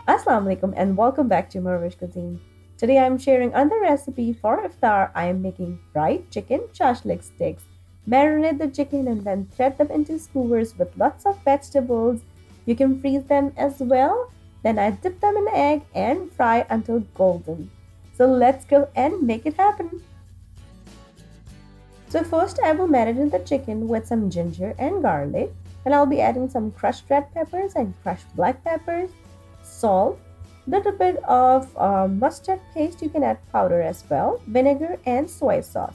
Assalamu alaikum and welcome back to morEwish cuisine. Today I'm sharing another recipe for iftar. I am making fried chicken shashlik sticks. Marinate the chicken and then thread them into skewers with lots of vegetables. You can freeze them as well. Then I dip them in egg and fry until golden. So let's go and make it happen. So first I will marinate the chicken with some ginger and garlic. And I'll be adding some crushed red peppers and crushed black peppers, salt, little bit of mustard paste. You can add powder as well, vinegar and soy sauce.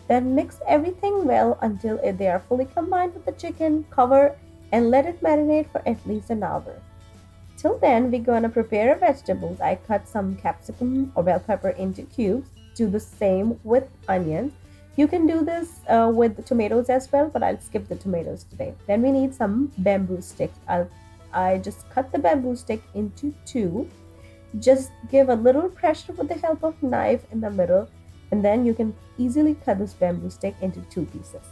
Then mix everything well until they are fully combined with the chicken. Cover and let it marinate for at least an hour. Till then, we're gonna prepare our vegetables. I cut some capsicum or bell pepper into cubes. Do the same with onions. You can do this with the tomatoes as well, but I'll skip the tomatoes today. Then we need some bamboo sticks. I just cut the bamboo stick into two. Just give a little pressure with the help of knife in the middle, and then you can easily cut this bamboo stick into two pieces.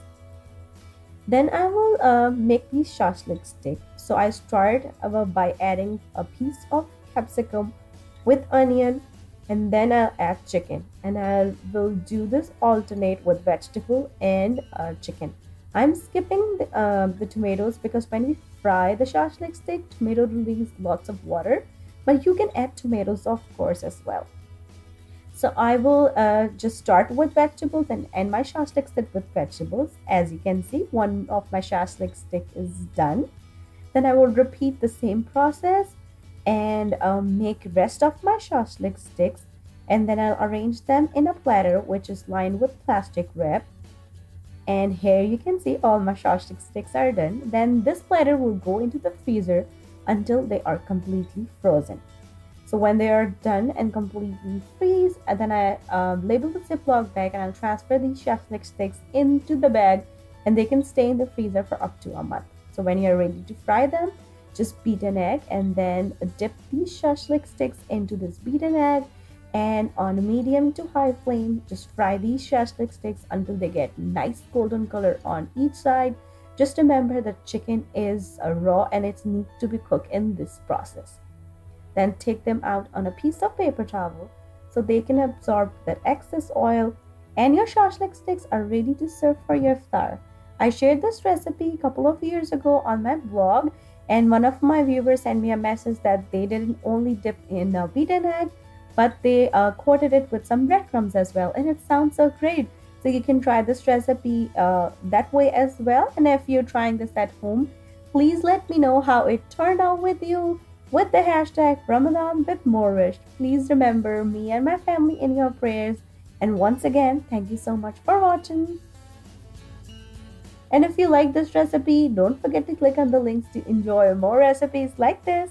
Then I will make these shashlik stick. So I start by adding a piece of capsicum with onion, and then I'll add chicken, and I will do this alternate with vegetable and chicken. I'm skipping the tomatoes because when we fry the shashlik stick, tomato release lots of water, but you can add tomatoes of course as well. So I will just start with vegetables and end my shashlik stick with vegetables. As you can see, one of my shashlik stick is done. Then I will repeat the same process and make rest of my shashlik sticks, and then I'll arrange them in a platter which is lined with plastic wrap. And here you can see all my shashlik sticks are done. Then this platter will go into the freezer until they are completely frozen. So when they are done and completely freeze, and then I label the Ziploc bag and I'll transfer these shashlik sticks into the bag, and they can stay in the freezer for up to a month. So when you're ready to fry them, just beat an egg and then dip these shashlik sticks into this beaten egg, and on a medium to high flame, just fry these shashlik sticks until they get nice golden color on each side. Just remember that chicken is raw and it needs to be cooked in this process. Then take them out on a piece of paper towel so they can absorb that excess oil, and your shashlik sticks are ready to serve for your iftar. I shared this recipe a couple of years ago on my blog, and one of my viewers sent me a message that they didn't only dip in a beaten egg, but they coated it with some breadcrumbs as well, and it sounds so great. So you can try this recipe that way as well. And if you're trying this at home, please let me know how it turned out with you with the hashtag Ramadan with morEwish. Please remember me and my family in your prayers. And once again, thank you so much for watching. And if you like this recipe, don't forget to click on the links to enjoy more recipes like this.